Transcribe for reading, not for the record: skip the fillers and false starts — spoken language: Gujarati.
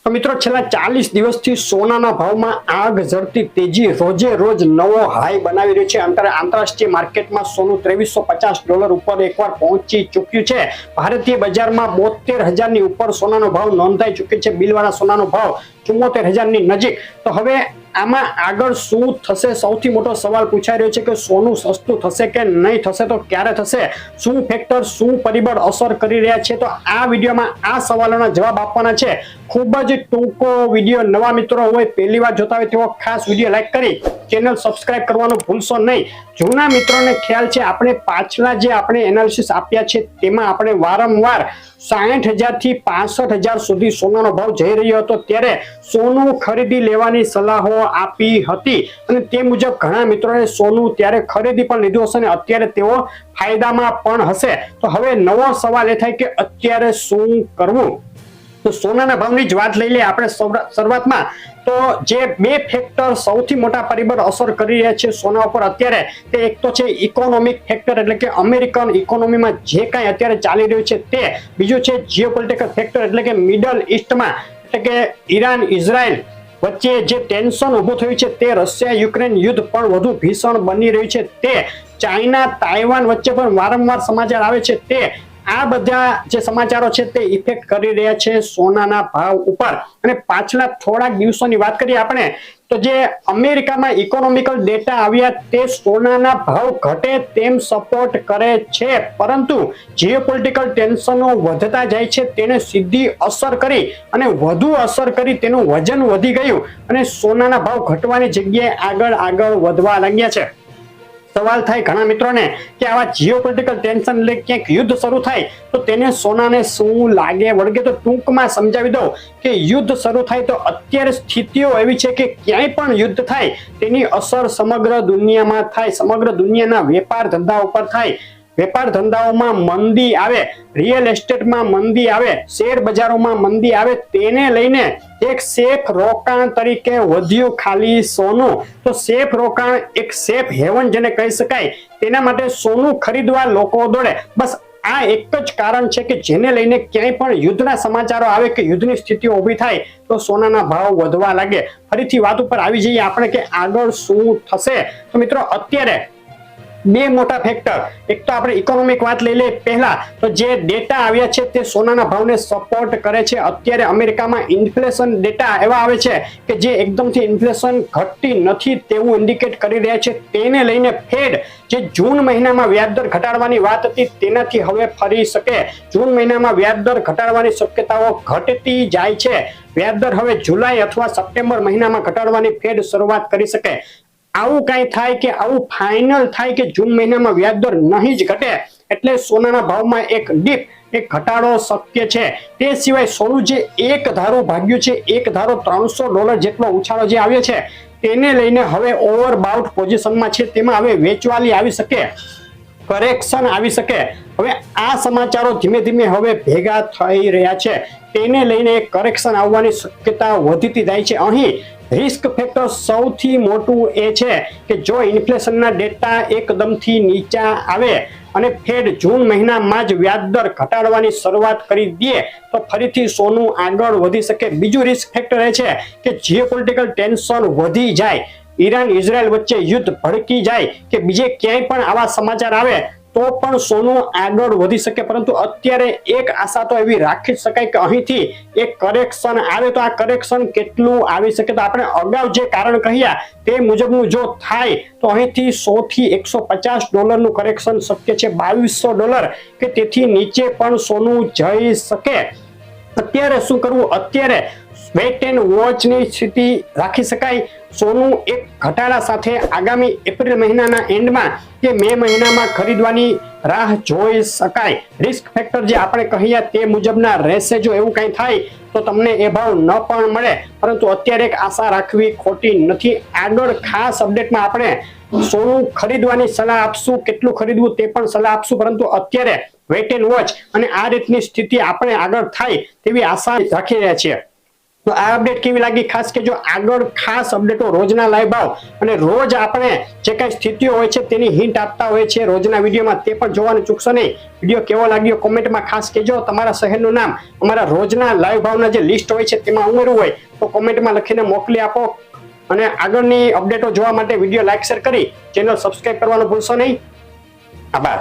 તો મિત્રો છેલ્લા 40 દિવસથી સોનાના ભાવમાં આગ ઝરતી તેજી રોજે રોજ નવો હાઈ બનાવી રહ્યું છે। આંતરરાષ્ટ્રીય માર્કેટમાં સોનું $2350 ઉપર એકવાર પહોંચી ચૂક્યું છે। ભારતીય બજારમાં 72,000 ની ઉપર સોનાનો ભાવ નોંધાઈ ચૂક્યો છે। બિલવાળા સોનાનો ભાવ 74,000 ની નજીક। તો હવે આમાં આગળ શું થશે? સૌથી મોટો સવાલ પૂછાઈ રહ્યો છે કે સોનું સસ્તું થશે કે નહીં થશે, તો ક્યારે થશે, શું ફેક્ટર, શું પરિબળ અસર કરી રહ્યા છે? તો આ વિડીયોમાં આ સવાલોના જવાબ આપવાના છે। ખૂબ જ ટૂંકો વિડીયો। નવા મિત્રો હોય, પહેલી વાર જોતા હોય તેઓ ખાસ વિડીયો લાઈક કરી ચેનલ સબસ્ક્રાઇબ કરવાનું ભૂલશો નહીં। જૂના મિત્રોને ખ્યાલ છે આપણે પાછલા જે આપણે એનાલિસિસ આપ્યા છે તેમાં આપણે વારંવાર 60,000 થી 65,000 સુધી સોનાનો ભાવ જઈ રહ્યો હતો ત્યારે સોનું ખરીદી લેવાની સલાહો આપી હતી અને તે મુજબ ઘણા મિત્રોએ સોનું ત્યારે ખરીદી પણ લીધું હશે અને અત્યારે તેઓ ફાયદામાં પણ હશે। તો હવે નવો સવાલ એ થાય કે અત્યારે શું કરવું? તો સોનાના ભાવની જ વાત લઈ લે આપણે શરૂઆતમાં। તો જે બે ફેક્ટર સૌથી મોટા પરિબળ અસર કરી રહ્યા છે સોના ઉપર અત્યારે, તે એક તો છે ઇકોનોમિક ફેક્ટર, એટલે કે અમેરિકન ઇકોનોમીમાં જે કાંઈ અત્યારે ચાલી રહ્યું છે તે, બીજું છે જીઓપોલિટિકલ ફેક્ટર એટલે કે મિડલ ઈસ્ટમાં એટલે કે ઈરાન ઇઝરાયલ વચ્ચે જે ટેન્શન ઊભું થયું છે તે, રશિયા યુક્રેન યુદ્ધ પણ વધુ ભીષણ બની રહ્યું છે તે, ચાઇના તાઇવાન વચ્ચે પણ વારંવાર સમાચાર આવે છે તે, આ બધા જે સમાચારો છે તે ઇફેક્ટ કરી રહ્યા છે સોનાના ભાવ ઉપર। અને પાછલા થોડાક દિવસોની વાત કરીએ આપણે તો જે અમેરિકામાં ઇકોનોમિકલ ડેટા આવ્યા તે સોનાના ભાવ ઘટે તેમ સપોર્ટ કરે છે, પરંતુ જીઓપોલિટિકલ ટેન્શનો વધતા જાય છે તેને સીધી અસર કરી અને વધુ અસર કરી તેનું વજન વધી ગયું અને સોનાના ભાવ ઘટવાની જગ્યાએ આગળ વધવા લાગ્યા છે। સવાલ થાય ઘણા મિત્રોને કે આવા જીઓપોલિટિકલ ટેન્શન એટલે ક્યાંક યુદ્ધ શરૂ થાય તો તેને સોનાને શું લાગે વળગે? તો ટૂંકમાં સમજાવી દઉં કે યુદ્ધ શરૂ થાય તો અત્યારે સ્થિતિઓ એવી છે કે ક્યાંય પણ યુદ્ધ થાય તેની અસર સમગ્ર દુનિયામાં થાય, સમગ્ર દુનિયાના વેપાર ધંધા ઉપર થાય। વેપાર ધંધાઓમાં મંદી આવે, રિયલ એસ્ટેટમાં મંદી આવે, શેર બજારોમાં મંદી આવે, તેને લઈને એક સેફ રોકાણ તરીકે વધ્યું ખાલી સોનું। તો સેફ રોકાણ, એક સેફ હેવન જેને કહી શકાય, તેના માટે સોનું ખરીદવા લોકો દોડે। બસ આ એક જ કારણ છે કે જેને લઈને ક્યાંય પણ યુદ્ધના સમાચારો આવે કે યુદ્ધની સ્થિતિઓ ઊભી થાય તો સોનાના ભાવ વધવા લાગે। ફરીથી વાત ઉપર આવી જઈએ આપણે કે આગળ શું થશે? તો મિત્રો અત્યારે બે મોટા ફેક્ટર, એક તો આપણે ઇકોનોમિક વાત લઈ લે પહેલા, તો જે ડેટા આવ્યા છે તે સોનાના ભાવને સપોર્ટ કરે છે। અત્યારે અમેરિકામાં ઇન્ફ્લેશન ડેટા એવા આવે છે કે જે એકદમથી ઇન્ફ્લેશન ઘટતી નથી તેવું ઇન્ડિકેટ કરી રહ્યા છે, તેને લઈને ફેડ જે જૂન મહિનામાં વ્યાજદર ઘટાડવાની વાત હતી તેનાથી હવે ફરી શકે। જૂન મહિનામાં વ્યાજદર ઘટાડવાની શક્યતાઓ ઘટતી જાય છે। વ્યાજદર હવે જુલાઈ અથવા સપ્ટેમ્બર મહિનામાં ઘટાડવાની ફેડ શરૂઆત કરી શકે। આવું કઈ થાય કે આવું ફાઇનલ થાય કે જૂન મહિનામાં વ્યાજદર નહીં જ ઘટે એટલે સોનાના ભાવમાં એક ડીપ, એક ઘટાડો શક્ય છે। તે સિવાય સોનું જે એક ધારું ભાગ્યું છે, એક ધારો $300 જેટલો ઉછાળો જે આવ્યો છે તેને લઈને હવે ઓવરબાઉટ પોઝિશનમાં છે, તેમાં હવે વેચવાલી આવી શકે, કરેક્શન આવી શકે। હવે આ સમાચારો ધીમે ધીમે હવે ભેગા થઈ રહ્યા છે, તેને લઈને કરેક્શન આવવાની શક્યતા વધતી જાય છે। અહીં રિસ્ક ફેક્ટર સૌથી મોટું એ છે કે જો ઇન્ફ્લેશનના ડેટા એકદમથી નીચા આવે અને ફેડ જૂન મહિનામાં જ વ્યાજદર ઘટાડવાની શરૂઆત કરી દે તો ફરીથી સોનું આગળ વધી શકે। બીજું રિસ્ક ફેક્ટર એ છે કે જીઓપોલિટિકલ ટેન્શન વધી જાય, ઈરાન ઇઝરાયલ વચ્ચે યુદ્ધ ભડકી જાય કે બીજે ક્યાંય પણ આવા સમાચાર આવે તો પણ સોનું આગળ વધી શકે। પરંતુ અત્યારે એક આશા તો એવી રાખી શકાય કે અહીંથી એક કરેક્શન આવે તો આ કરેક્શન કેટલું આવી શકે? તો આપણે અગાઉ જે કારણ કહ્યા તે મુજબનું જો થાય તો અહીંથી $100 થી $150 નું કરેક્શન શક્ય છે। $2200 કે તેથી નીચે પણ સોનું જઈ શકે। અત્યારે શું કરવું? અત્યારે વેઇટ એન્ડ વોચ ની સ્થિતિ રાખી શકાય। સોનું એક ઘટાડા સાથે આગામી એપ્રિલ મહિનાના એન્ડમાં કે મે મહિનામાં ખરીદવાની રાહ જોઈ શકાય। રિસ્ક ફેક્ટર જે આપણે કહ્યા તે મુજબના રહેશે। જો એવું કંઈ થાય તો તમને એ ભાવ ન પણ મળે, પરંતુ અત્યારે એક આશા રાખવી ખોટી નથી। આગળ ખાસ અપડેટમાં આપણે સોનું ખરીદવાની સલાહ આપશું, કેટલું ખરીદવું તે પણ સલાહ આપશું, પરંતુ અત્યારે વેઇટ એન્ડ વોચ અને આ રીતની સ્થિતિ આપણે આગળ થાય તેવી આશા રાખી રહ્યા છીએ। તો આ અપડેટ કેવી લાગી ખાસ કે જો આગળ ખાસ અપડેટો રોજના લાઈવ ભાવ અને રોજ આપણે જે કઈ સ્થિતિઓ હોય છે તેની હિન્ટ આપતા હોય છે રોજના વિડીયોમાં, તે પણ જોવાનું ચૂકશો નહીં. વિડીયો કેવો લાગ્યો કોમેન્ટમાં ખાસ કહેજો. તમારા શહેરનું નામ અમારા રોજના લાઈવ ભાવના જે લિસ્ટ હોય છે તેમાં ઉમેરવું હોય તો કોમેન્ટમાં લખીને મોકલી આપો. અને આગળની અપડેટો જોવા માટે વિડીયો લાઈક શેર કરી ચેનલ સબસ્ક્રાઇબ કરવાનું ભૂલશો નહીં. આભાર.